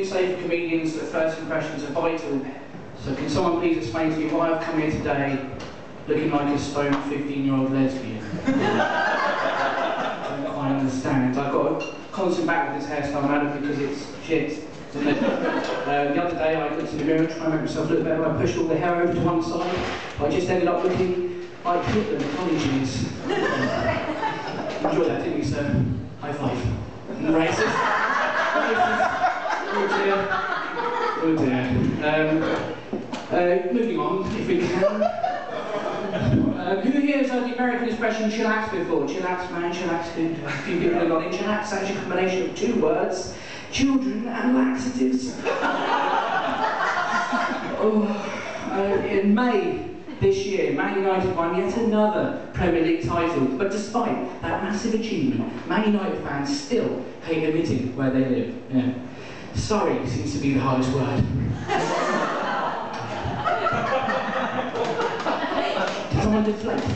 say for comedians that first impressions are vital. So can someone please explain to me why I've come here today looking like a stoned 15-year-old lesbian? I don't quite understand. I've got a constant battle with this hairstyle, madam, because it's shit. And then, the other day I looked in the mirror trying to make myself look better. I pushed all the hair over to one side. I just ended up looking like Hitler in college years. Enjoy that, didn't you, sir? High five. Racist. Oh dear. Moving on, if we can. Who here has heard the American expression chillax before? Chillax, man, chillax. A few people have got in. Chillax is actually a combination of two words: children and laxatives. In May this year, Man United won yet another Premier League title. But despite that massive achievement, Man United fans still hate admitting where they live. Yeah. Sorry seems to be the hardest word. Did someone deflect them?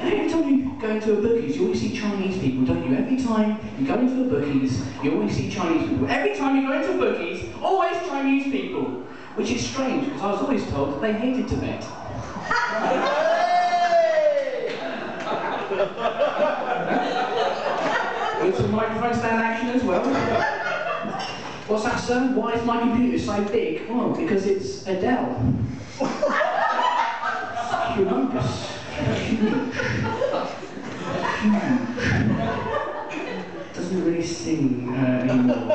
Every time you go into a bookies, you always see Chinese people, don't you? Every time you go into a bookies, you always see Chinese people. Every time you go into a bookies, always Chinese people. Which is strange, because I was always told that they hated Tibet. With some microphone stand action as well. What's that, sir? Why is my computer so big? Well, because it's Adele. Humongous. Huge. Doesn't really sing anymore.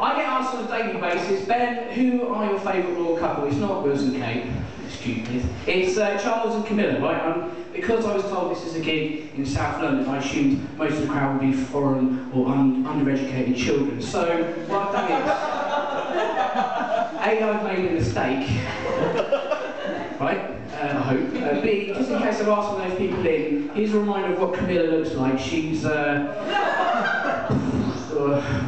I get asked on a daily basis, Ben, who are your favourite royal couple? It's not Wills and Kate. Stupid. It's Charles and Camilla, right? Because I was told this is a gig in South London, I assumed most of the crowd would be foreign or undereducated children. So what I've done is, A, I've made a mistake, right? I hope. B, just in case I've asked those people in, here's a reminder of what Camilla looks like. She's one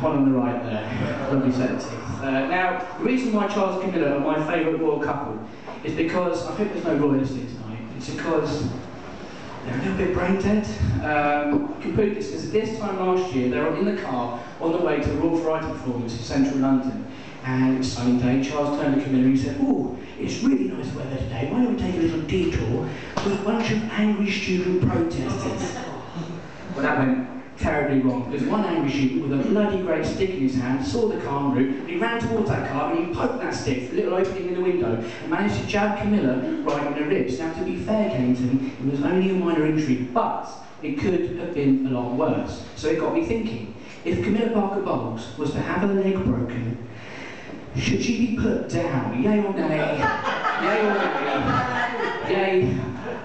on the right there. Lovely set of teeth. Now, the reason why Charles and Camilla are my favourite royal couple is because, I hope there's no royalists here tonight, it's because they're a little bit brain dead. I can prove this because this time last year they were in the car on the way to a Royal Variety performance in central London. And it was a sunny day. Charles turned to Camilla and he said, "Oh, it's really nice weather today. Why don't we take a little detour with a bunch of angry student protesters?" Well, that went terribly wrong, because one angry student with a bloody great stick in his hand saw the car en route, and he ran towards that car and he poked that stick through a little opening in the window and managed to jab Camilla right in the ribs. Now, to be fair, Kennington, it was only a minor injury, but it could have been a lot worse. So it got me thinking, if Camilla Parker Bowles was to have her leg broken, should she be put down? Yay or nay? Yay or nay? Yay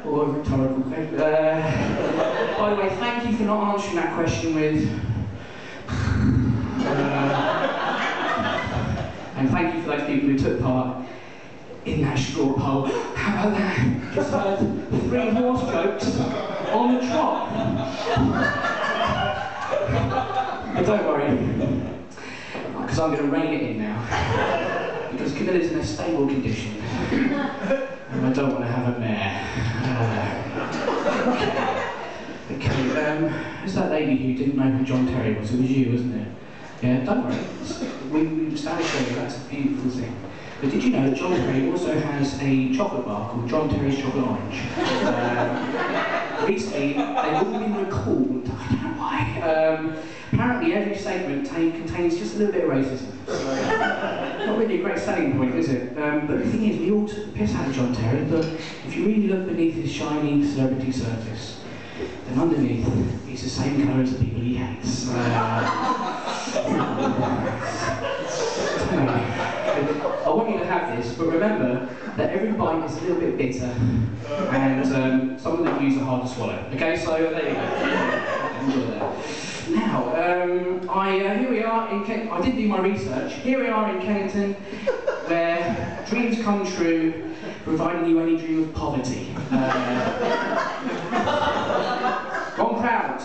or a rhetorical question? By the way, thank you for not answering that question with... and thank you for those people who took part in that straw poll. How about that? Just heard 3 horse jokes on the trot. But don't worry, because I'm going to rein it in now. Because Camilla's in a stable condition. And I don't want to have a mare. Okay, it's that lady who didn't know who John Terry was. It was you, wasn't it? Yeah, don't worry. We established earlier, that's a beautiful thing. But did you know that John Terry also has a chocolate bar called John Terry's Chocolate Orange? Recently, they've all been recalled. I don't know why. Apparently, every segment contains just a little bit of racism. Not really a great selling point, is it? But the thing is, we all took the piss out of John Terry, but if you really look beneath his shiny celebrity surface, then underneath, he's the same colour as the people he hates. I want you to have this, but remember that every bite is a little bit bitter, and some of the views are hard to swallow. Okay, so there you go. Enjoy that. Now, here we are in Kennington. I did do my research. Here we are in Kennington, where dreams come true, providing you only dream of poverty. Wrong crowd.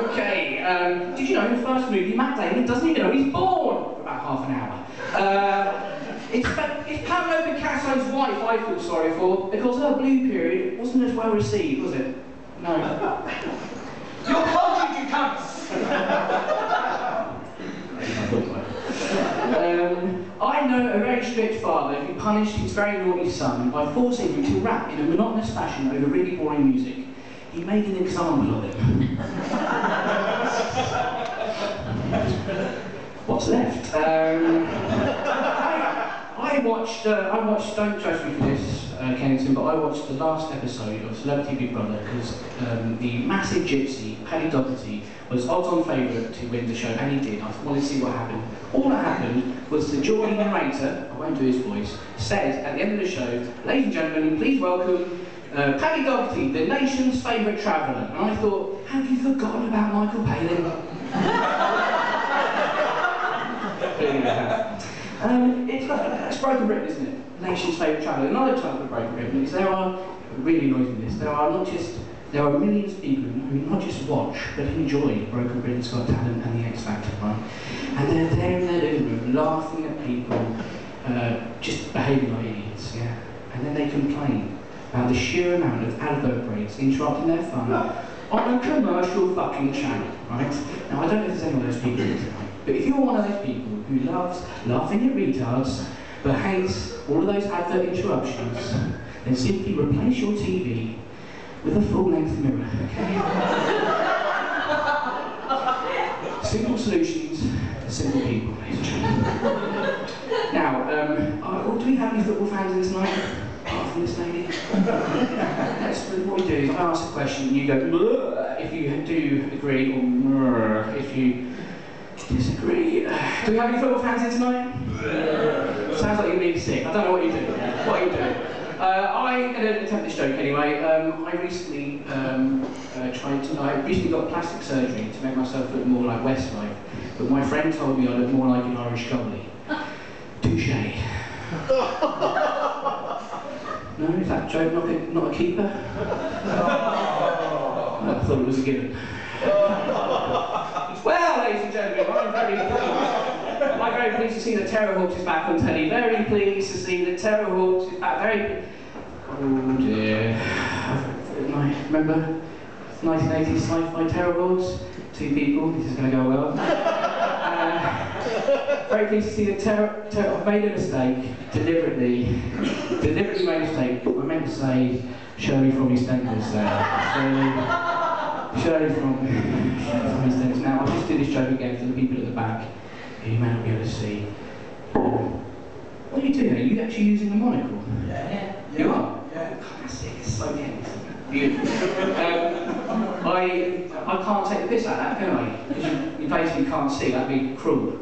Okay. Did you know in the first movie, Matt Damon doesn't even know he's born for about half an hour. It's Pamela Picasso's wife I feel sorry for, because her blue period wasn't as well received, was it? No. You're cultured, you cunts! I know a very strict father who punished his very naughty son by forcing him to rap in a monotonous fashion over really boring music. He made an example of him. What's left? I watched, don't judge me for this, Kennington, but I watched the last episode of Celebrity Big Brother because the massive gypsy, Paddy Doherty, was odds-on favourite to win the show, and he did. I wanted to see what happened. All that happened was the jolly narrator, I won't do his voice, said at the end of the show, "Ladies and gentlemen, please welcome Paddy Doherty, the nation's favourite traveller." And I thought, have you forgotten about Michael Palin? Clearly I have. It's Broken Britain, isn't it? Nation's favourite traveller. Another type of Broken Britain is there are, really annoys me this, there are millions of people who not just watch, but enjoy Broken Britain's Got Talent and the X Factor, right? And they're there in their living room laughing at people just behaving like idiots, yeah? And then they complain about the sheer amount of advert breaks interrupting their fun on a commercial fucking channel, right? Now, I don't know if there's any of those people here tonight, but if you're one of those people who loves laughing at retards, but hates all of those advert interruptions, then simply replace your TV with a full-length mirror, okay? Simple solutions for simple people, ladies and gentlemen. Now, do we have any football fans in tonight? Apart from this lady? What we do is I ask a question and you go "Bleh," if you do agree, or "Bleh," if you disagree. Do we have any football fans in tonight? Sounds like you're being sick. I don't know what you do. What are you doing? I'm going to attempt this joke anyway. I recently I recently got plastic surgery to make myself look more like Westlife, but my friend told me I look more like an Irish goalie. Touché. No, is that joke not a keeper? I thought it was a given. Well, ladies and gentlemen, I'm very pleased to see that Terrorhawks is back on telly. Very pleased to see that Terrorhawks is back. Oh dear. Remember 1980s sci-fi Terrorhawks? Two people, this is going to go well. Very pleased to see that I've made a mistake, deliberately made a mistake. I meant to say Shirley from EastEnders there. Shirley from EastEnders. Now, I'll just do this joke again for the people at the back who you may not be able to see. What are you doing? Are you actually using the monocle? Yeah. You are? Yeah. Classic, it's so Kennington. Beautiful. I can't take the piss out of that, can I? Because you basically can't see, that'd be cruel.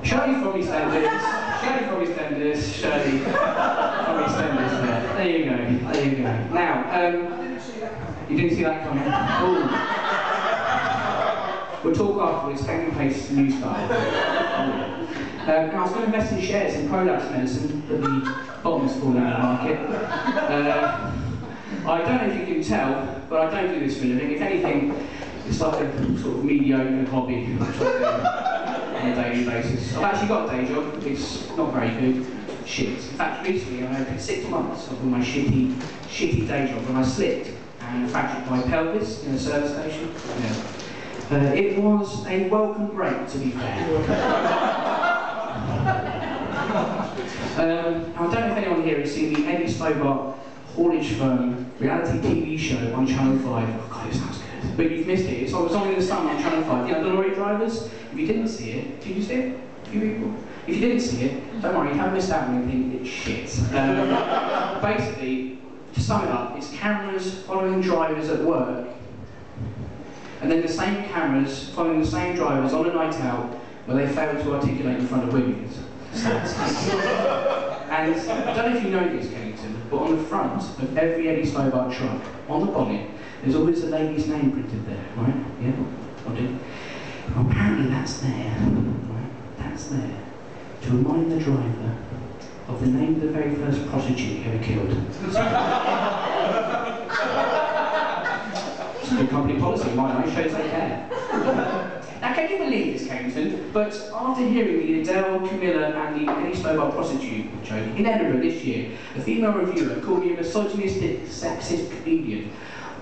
Shirley from EastEnders, Shirley from EastEnders, Shirley from EastEnders there. There you go. Now, I didn't see that coming. You didn't see that coming? Oh. We'll talk afterwards, it's taking place new style. Now, I was going to invest in shares in Prolapse Medicine, but the bottom's fallen out of the market. I don't know if you can tell, but I don't do this for a living. If anything, it's like a sort of mediocre hobby which I do on a daily basis. I've actually got a day job, it's not very good. Shit. In fact, recently I had 6 months of my shitty day job when I slipped and fractured my pelvis in a service station. Yeah. It was a welcome break, to be fair. I don't know if anyone here has seen the Eddie Stobart haulage firm reality TV show on Channel 5. Oh god, it sounds good. But you've missed it. It's on in the sun on Channel 5. You know, the lorry drivers? If you didn't see it, did you see it? A few people? If you didn't see it, don't worry, you haven't missed out on anything, it's shit. Basically, to sum it up, it's cameras following drivers at work, and then the same cameras following the same drivers on a night out where they fail to articulate in front of women. And I don't know if you know this, Kennington, but on the front of every Eddie Stobart truck, on the bonnet, there's always a lady's name printed there, right? Yeah? Well, apparently that's there, right? That's there to remind the driver of the name of the very first prostitute he ever killed. It's a good company policy, my own shows they care. Now, can you believe this, Kennington? But after hearing the Adele, Camilla and the Eddie Stobart prostitute joke in Edinburgh this year, a female reviewer called me a misogynistic, sexist comedian.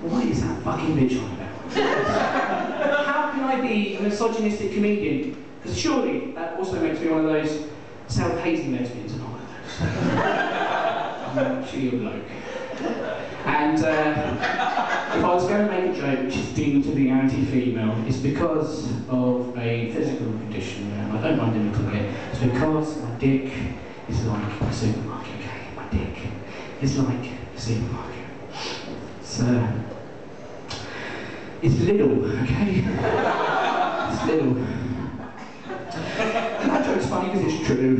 What is that fucking bitch on about? How can I be a misogynistic comedian Because surely that also makes me one of those self-hating lesbians and all of those. I'm actually a bloke. And if I was going to make a joke which is deemed to be anti-female, it's because of a physical condition, and I don't mind admitting it. It's because my dick is like a supermarket, okay? My dick is like a supermarket. It's little, okay? It's little. And that joke's funny because it's true.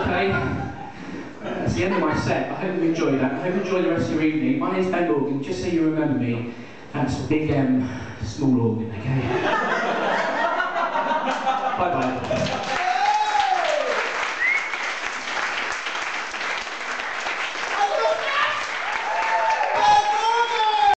Okay? That's the end of my set. I hope you enjoyed that. I hope you enjoy the rest of your evening. My name's Ben Organ, just so you remember me. That's big M, small organ, okay? Bye-bye.